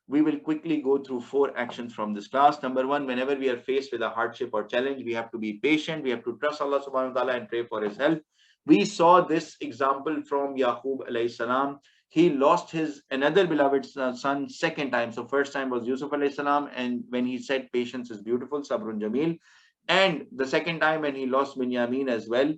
We will quickly go through 4 actions from this class. Number 1, whenever we are faced with a hardship or challenge, we have to be patient. We have to trust Allah subhanahu wa ta'ala and pray for his help. We saw this example from Yaqub alayhi salam. He lost his another beloved son second time. So first time was Yusuf alayhi salam, and when he said patience is beautiful, sabrun jameel. And the second time when he lost Binyamin as well,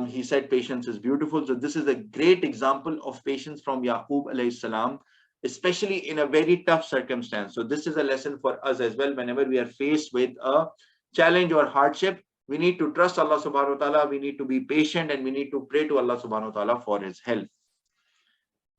he said patience is beautiful. So this is a great example of patience from Yaqub alayhi salam, especially in a very tough circumstance. So this is a lesson for us as well. Whenever we are faced with a challenge or hardship, we need to trust Allah subhanahu wa ta'ala, we need to be patient, and we need to pray to Allah subhanahu wa ta'ala for his help.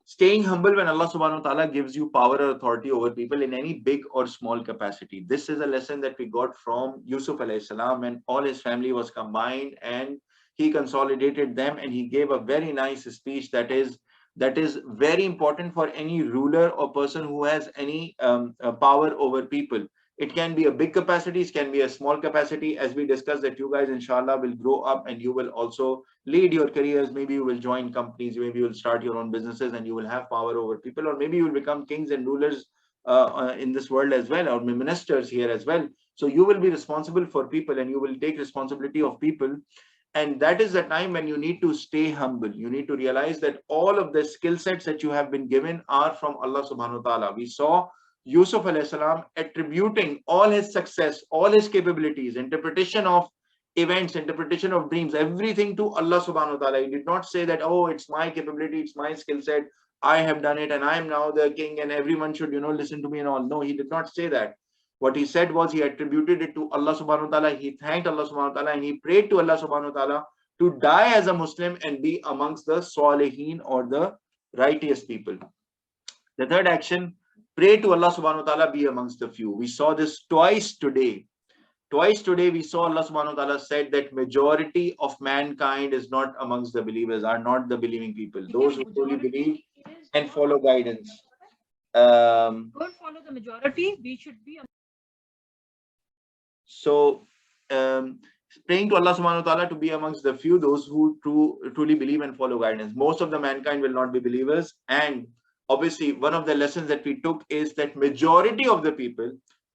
Staying humble when Allah subhanahu wa ta'ala gives you power or authority over people in any big or small capacity. This is a lesson that we got from Yusuf alayhi salam when all his family was combined and he consolidated them, and he gave a very nice speech that is very important for any ruler or person who has any power over people. It can be a big capacity, it can be a small capacity. As we discussed, that you guys inshallah will grow up and you will also lead your careers. Maybe you will join companies, maybe you will start your own businesses and you will have power over people, or maybe you will become kings and rulers in this world as well, or ministers here as well. So you will be responsible for people and you will take responsibility of people. And that is the time when you need to stay humble. You need to realize that all of the skill sets that you have been given are from Allah subhanahu wa ta'ala. We saw Yusuf alayhi salam attributing all his success, all his capabilities, interpretation of events, interpretation of dreams, everything to Allah subhanahu wa ta'ala. He did not say that, oh, it's my capability, it's my skill set, I have done it and I am now the king and everyone should, listen to me and all. No, he did not say that. What he said was he attributed it to Allah subhanahu wa ta'ala. He thanked Allah subhanahu wa ta'ala and he prayed to Allah subhanahu wa ta'ala to die as a Muslim and be amongst the Salihin, or the righteous people. The third action, pray to Allah subhanahu wa ta'ala, be amongst the few. We saw this twice today. Twice today we saw Allah subhanahu wa ta'ala said that majority of mankind is not amongst the believers, are not the believing people. Those who truly believe and follow guidance. Don't follow the majority. We should be. So praying to Allah subhanahu wa ta'ala to be amongst the few, those who truly believe and follow guidance. Most of the mankind will not be believers. And obviously one of the lessons that we took is that majority of the people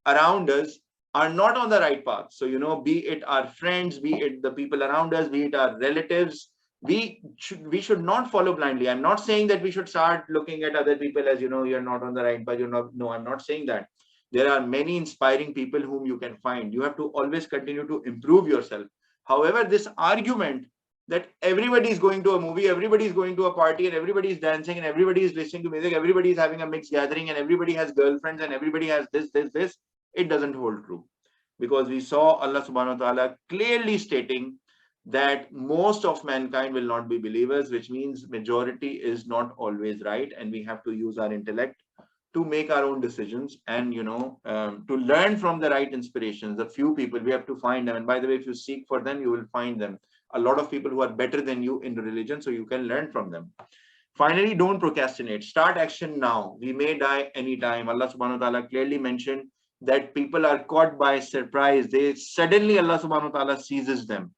around us are not on the right path. So, be it our friends, be it the people around us, be it our relatives, we should not follow blindly. I'm not saying that we should start looking at other people as, you're not on the right path, no, I'm not saying that. There are many inspiring people whom you can find. You have to always continue to improve yourself. However, this argument that everybody is going to a movie, everybody is going to a party, and everybody is dancing, and everybody is listening to music, everybody is having a mixed gathering, and everybody has girlfriends, and everybody has this, it doesn't hold true. Because we saw Allah subhanahu wa ta'ala clearly stating that most of mankind will not be believers, which means majority is not always right, and we have to use our intellect to make our own decisions and to learn from the right inspirations. The few people, we have to find them, and by the way, if you seek for them, you will find them. A lot of people who are better than you in the religion, so you can learn from them. Finally, don't procrastinate. Start action now. We may die anytime. Allah subhanahu wa ta'ala clearly mentioned that people are caught by surprise. They suddenly, Allah subhanahu wa ta'ala seizes them.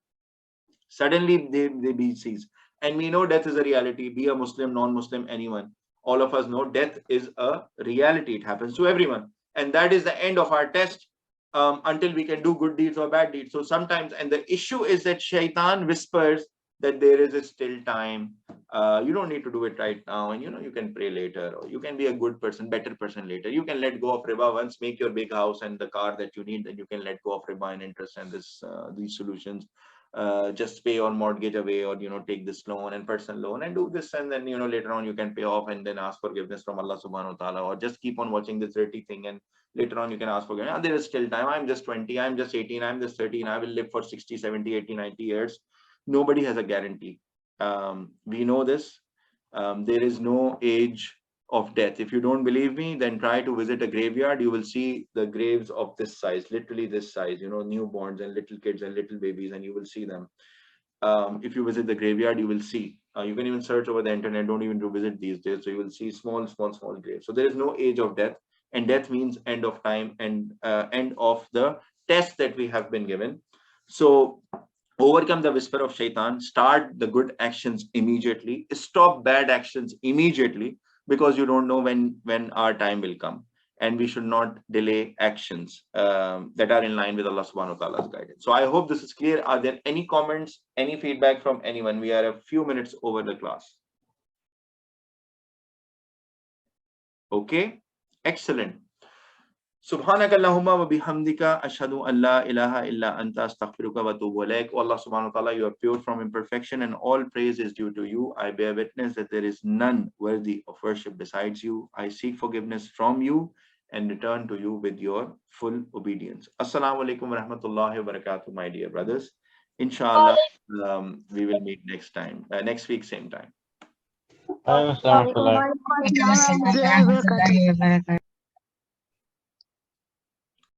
Suddenly they be seized. And we know death is a reality. Be a Muslim, non-Muslim, anyone. All of us know death is a reality. It happens to everyone. And that is the end of our test until we can do good deeds or bad deeds. So sometimes, and the issue is that shaitan whispers that there is a still time. You don't need to do it right now. And you can pray later, or you can be a good person, better person later. You can let go of riba once, make your big house and the car that you need, then you can let go of riba and interest and these solutions. Just pay your mortgage away, or take this loan and personal loan and do this, and then later on you can pay off and then ask forgiveness from Allah subhanahu wa ta'ala, or just keep on watching this dirty thing and later on you can ask forgiveness. There is still time. I'm just 20, I'm just 18, I'm just 13, I will live for 60, 70, 80, 90 years. Nobody has a guarantee. We know this. There is no age of death. If you don't believe me, then try to visit a graveyard. You will see the graves of this size, literally this size, newborns and little kids and little babies, and you will see them. If you visit the graveyard, you will see. You can even search over the internet. Don't even do visit these days. So you will see small graves. So there is no age of death, and death means end of time and end of the test that we have been given. So overcome the whisper of shaitan. Start the good actions immediately. Stop bad actions immediately, because you don't know when our time will come. and we should not delay actions that are in line with Allah subhanahu wa ta'ala's guidance. So I hope this is clear. Are there any comments, any feedback from anyone? We are a few minutes over the class. Okay, excellent. Subhanaka Allahumma wa bihamdika ashhadu an la ilaha illa anta astaghfiruka wa atubu ilaik. Oh Allah subhanahu wa ta'ala, you are pure from imperfection and all praise is due to you. I bear witness that there is none worthy of worship besides you. I seek forgiveness from you and return to you with your full obedience. Assalamu alaikum wa rahmatullahi wa barakatuh, my dear brothers. Inshallah, we will meet next time, next week, same time. Waalaikumsalam warahmatullahi wabarakatuh.